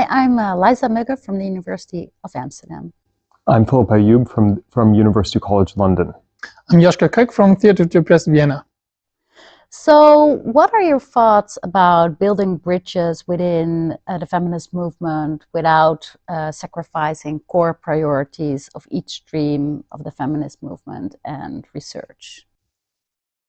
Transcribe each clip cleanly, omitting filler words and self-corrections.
Hi, I'm Liza Mügge from the University of Amsterdam. I'm Ayoub from University College London. I'm Joscha Köck from Theatre to Press Vienna. So what are your thoughts about building bridges within the feminist movement without sacrificing core priorities of each stream of the feminist movement and research?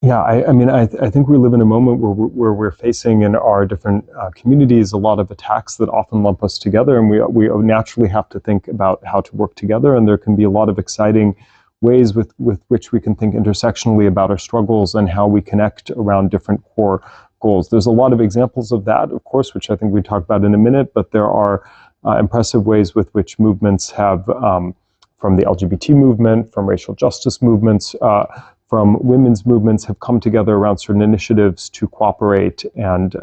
Yeah, I think we live in a moment where we're facing in our different communities a lot of attacks that often lump us together, and we naturally have to think about how to work together, and there can be a lot of exciting ways with which we can think intersectionally about our struggles and how we connect around different core goals. There's a lot of examples of that, of course, which I think we talk about in a minute, but there are impressive ways with which movements have, from the LGBT movement, from racial justice movements, from women's movements, have come together around certain initiatives to cooperate and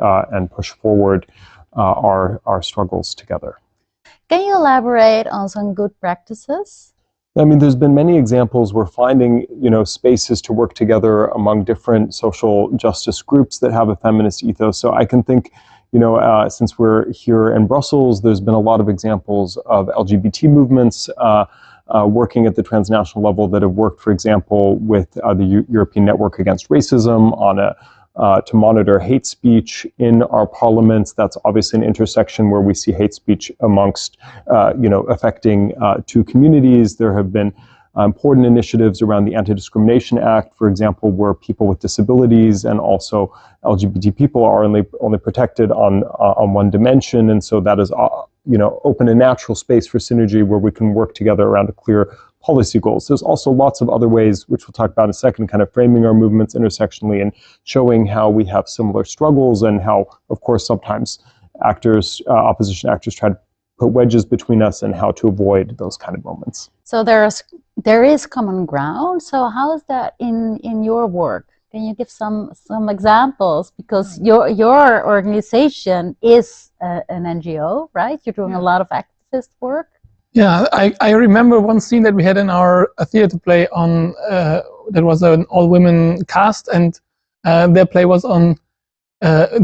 push forward our struggles together. Can you elaborate on some good practices? I mean, there's been many examples. We're finding, spaces to work together among different social justice groups that have a feminist ethos. So I can think, since we're here in Brussels, there's been a lot of examples of LGBT movements working at the transnational level that have worked, for example, with the European Network Against Racism on to monitor hate speech in our parliaments. That's obviously an intersection where we see hate speech amongst, affecting two communities. There have been important initiatives around the Anti-Discrimination Act, for example, where people with disabilities and also LGBT people are only protected on one dimension, and so that is open a natural space for synergy where we can work together around a clear policy goals. There's also lots of other ways, which we'll talk about in a second, kind of framing our movements intersectionally and showing how we have similar struggles and how, of course, sometimes opposition actors try to put wedges between us and how to avoid those kind of moments. So there is common ground. So how is that in your work? Can you give some examples? Because your organization is an NGO, right? You're doing a lot of activist work. Yeah, I remember one scene that we had in our theater play on, that was an all-women cast, and their play was on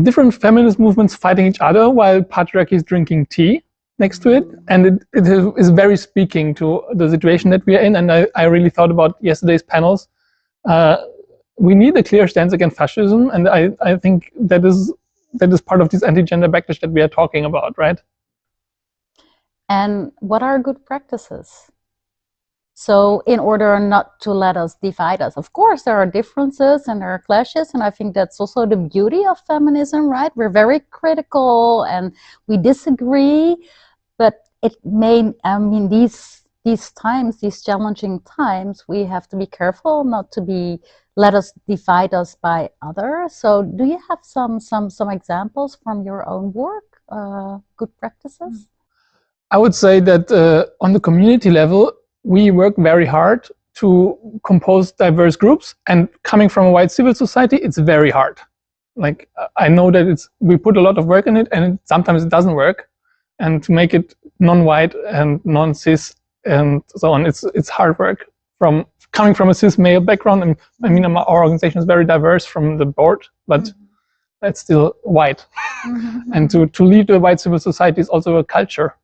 different feminist movements fighting each other while patriarchy is drinking tea next to it. And it is very speaking to the situation that we are in. And I really thought about yesterday's panels. We need a clear stance against fascism, and I think that is part of this anti-gender backlash that we are talking about, right? And what are good practices? So in order not to let us divide us, of course, there are differences and there are clashes, and I think that's also the beauty of feminism, right? We're very critical and we disagree, but it may, these times, these challenging times, we have to be careful not to let us divide us by others. So do you have some examples from your own work, good practices? I would say that on the community level, we work very hard to compose diverse groups, and coming from a white civil society, it's very hard. Like, I know that we put a lot of work in it, and sometimes it doesn't work. And to make it non-white and non-cis and so on, it's hard work. Coming from a cis male background, and I mean, our organization is very diverse from the board, but it's still white. And to lead the white civil society is also a culture.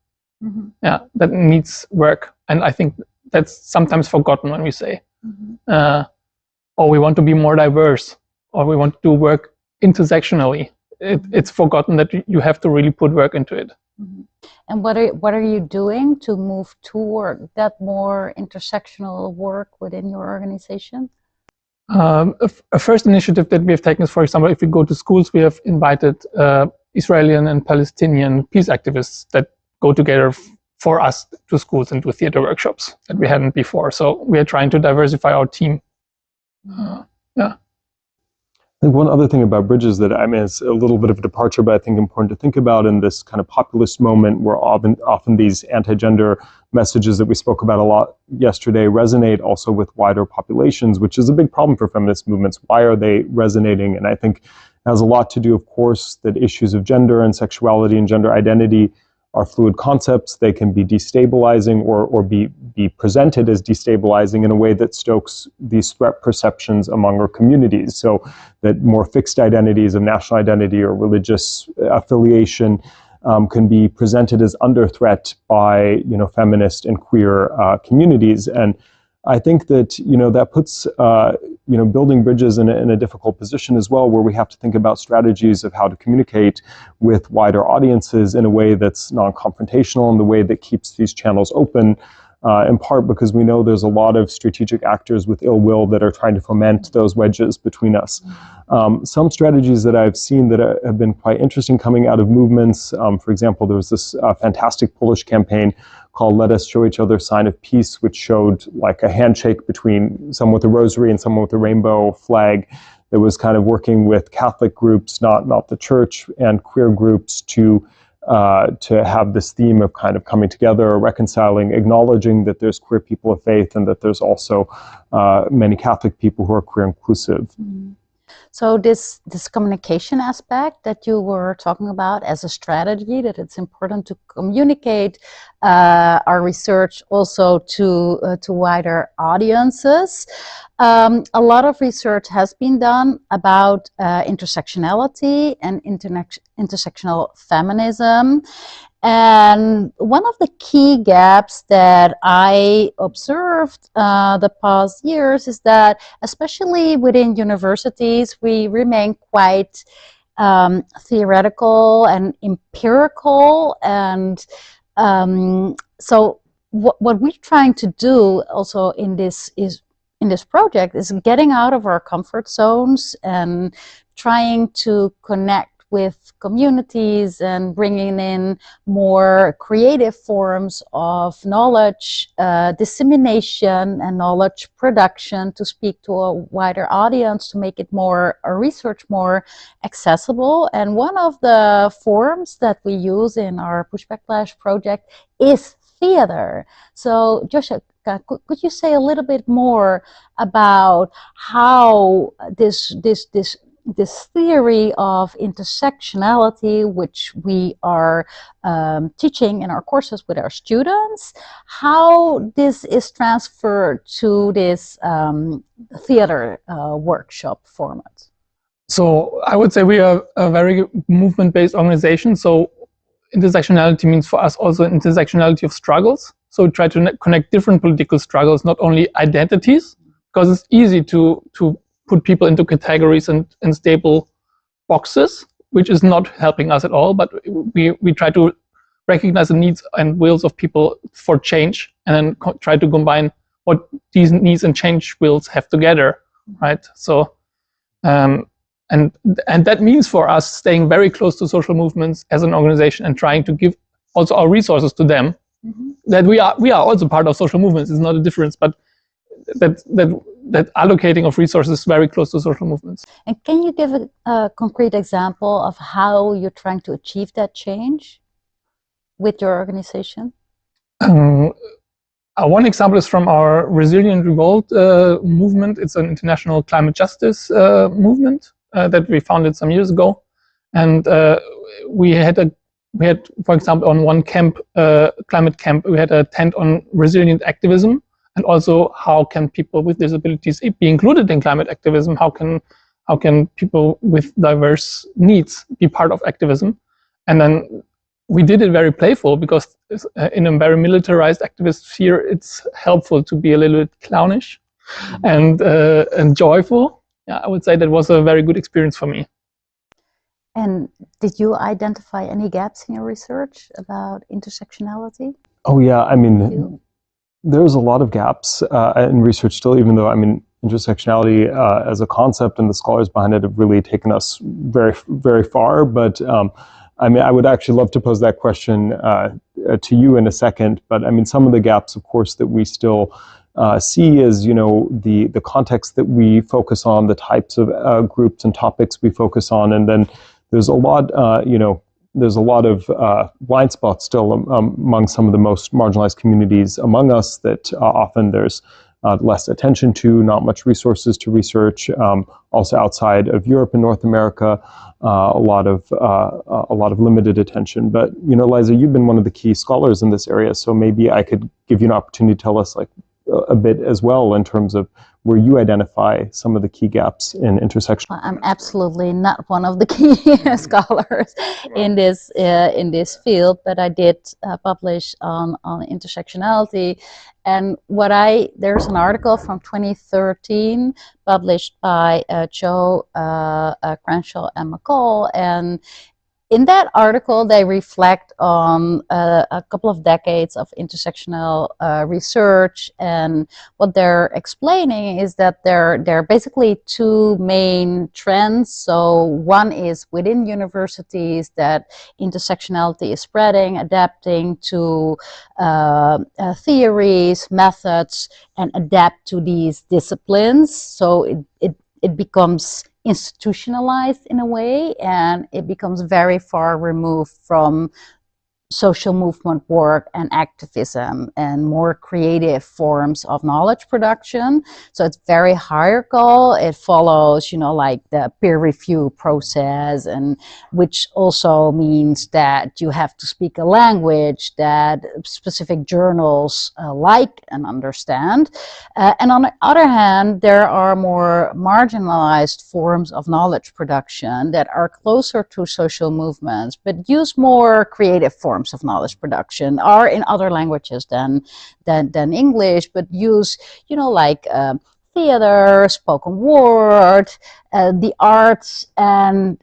Yeah, that needs work, and I think that's sometimes forgotten when we say, "Oh, we want to be more diverse," or "We want to do work intersectionally." It's forgotten that you have to really put work into it. And what are you doing to move toward that more intersectional work within your organization? A first initiative that we have taken is, for example, if we go to schools, we have invited Israeli and Palestinian peace activists that go together for us to schools and to theater workshops that we hadn't before. So we are trying to diversify our team. Yeah. I think one other thing about bridges that, it's a little bit of a departure, but I think important to think about in this kind of populist moment where often these anti-gender messages that we spoke about a lot yesterday resonate also with wider populations, which is a big problem for feminist movements. Why are they resonating? And I think it has a lot to do, of course, that issues of gender and sexuality and gender identity are fluid concepts. They can be destabilizing or be presented as destabilizing in a way that stokes these threat perceptions among our communities. So that more fixed identities of national identity or religious affiliation can be presented as under threat by, feminist and queer communities. And I think that, that puts, building bridges in a difficult position as well, where we have to think about strategies of how to communicate with wider audiences in a way that's non-confrontational, in the way that keeps these channels open, in part because we know there's a lot of strategic actors with ill will that are trying to foment those wedges between us. Some strategies that I've seen that have been quite interesting coming out of movements, for example, there was this fantastic Polish campaign called Let Us Show Each Other Sign of Peace, which showed like a handshake between someone with a rosary and someone with a rainbow flag that was kind of working with Catholic groups, not the church, and queer groups to have this theme of kind of coming together, reconciling, acknowledging that there's queer people of faith and that there's also many Catholic people who are queer inclusive. Mm-hmm. So this communication aspect that you were talking about as a strategy, that it's important to communicate our research also to wider audiences. A lot of research has been done about intersectionality and intersectional feminism. And one of the key gaps that I observed the past years is that, especially within universities, we remain quite theoretical and empirical. And so what we're trying to do also in this project is getting out of our comfort zones and trying to connect with communities and bringing in more creative forms of knowledge dissemination and knowledge production to speak to a wider audience, to make it research more accessible. And one of the forms that we use in our Push Backlash project is theater. So Joscha, could you say a little bit more about how this theory of intersectionality, which we are teaching in our courses with our students, how this is transferred to this theater workshop format? So I would say we are a very movement-based organization. So intersectionality means for us also intersectionality of struggles. So we try to connect different political struggles, not only identities, because it's easy to put people into categories and stable boxes, which is not helping us at all. But we try to recognize the needs and wills of people for change, and then try to combine what these needs and change wills have together, right? So, and that means for us staying very close to social movements as an organization and trying to give also our resources to them. Mm-hmm. That we are also part of social movements. It's not a difference, but that allocating of resources is very close to social movements. And can you give a concrete example of how you're trying to achieve that change with your organization? One example is from our Resilient Revolt movement. It's an international climate justice movement that we founded some years ago. And we had, for example, on one camp, climate camp, we had a tent on resilient activism, and also how can people with disabilities be included in climate activism? How can people with diverse needs be part of activism? And then we did it very playful, because in a very militarized activist sphere, it's helpful to be a little bit clownish and joyful. Yeah, I would say that was a very good experience for me. And did you identify any gaps in your research about intersectionality? Oh yeah, I mean, there's a lot of gaps in research still, even though, I mean, intersectionality as a concept and the scholars behind it have really taken us very, very far. But I mean, I would actually love to pose that question to you in a second. But I mean, some of the gaps, of course, that we still see is, the context that we focus on, the types of groups and topics we focus on, and then there's a lot, there's a lot of blind spots still among some of the most marginalized communities among us that often there's less attention to, not much resources to research. Also outside of Europe and North America, a lot of limited attention. But Liza, you've been one of the key scholars in this area, so maybe I could give you an opportunity to tell us, like, a bit as well in terms of where you identify some of the key gaps in intersection. I'm absolutely not one of the key scholars in this field, but I did publish on intersectionality. And there's an article from 2013 published by Joe Crenshaw and McCall, and in that article, they reflect on a couple of decades of intersectional research, and what they're explaining is that there are basically two main trends. So one is within universities that intersectionality is spreading, adapting to theories, methods, and adapt to these disciplines. So it becomes institutionalized in a way, and it becomes very far removed from social movement work and activism and more creative forms of knowledge production. So it's very hierarchical. It follows, like the peer review process, and which also means that you have to speak a language that specific journals like and understand. And on the other hand, there are more marginalized forms of knowledge production that are closer to social movements, but use more creative forms of knowledge production, are in other languages than English, but use, like theater, spoken word, the arts, and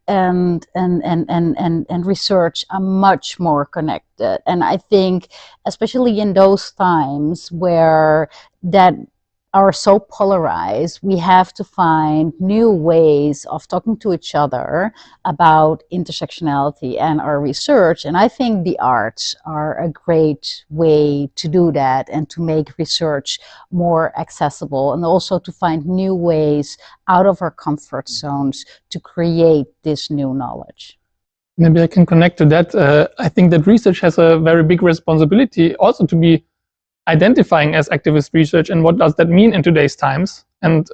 research are much more connected. And I think, especially in those times where that are so polarized, we have to find new ways of talking to each other about intersectionality and our research. And I think the arts are a great way to do that and to make research more accessible, and also to find new ways out of our comfort zones to create this new knowledge. Maybe I can connect to that. I think that research has a very big responsibility also to be identifying as activist research, and what does that mean in today's times. And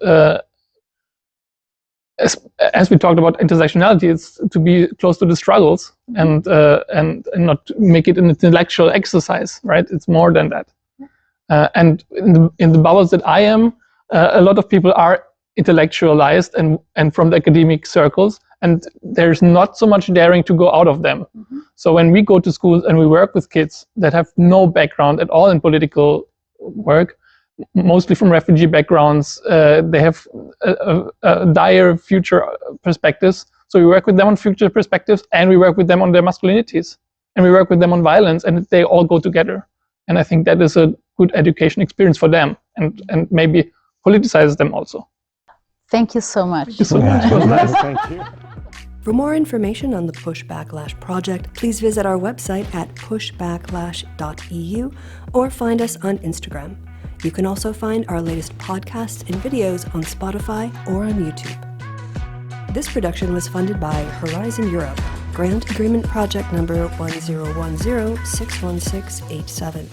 as we talked about intersectionality, it's to be close to the struggles and not make it an intellectual exercise, right? It's more than that. And in the bubbles that I am, a lot of people are intellectualized and from the academic circles, and there's not so much daring to go out of them. Mm-hmm. So when we go to schools and we work with kids that have no background at all in political work, mostly from refugee backgrounds, they have a dire future perspectives. So we work with them on future perspectives, and we work with them on their masculinities, and we work with them on violence, and they all go together. And I think that is a good education experience for them, and maybe politicizes them also. Thank you so much. Thank you so much. It was nice. Thank you. For more information on the Push Backlash project, please visit our website at pushbacklash.eu or find us on Instagram. You can also find our latest podcasts and videos on Spotify or on YouTube. This production was funded by Horizon Europe, Grant Agreement Project number 1010-61687.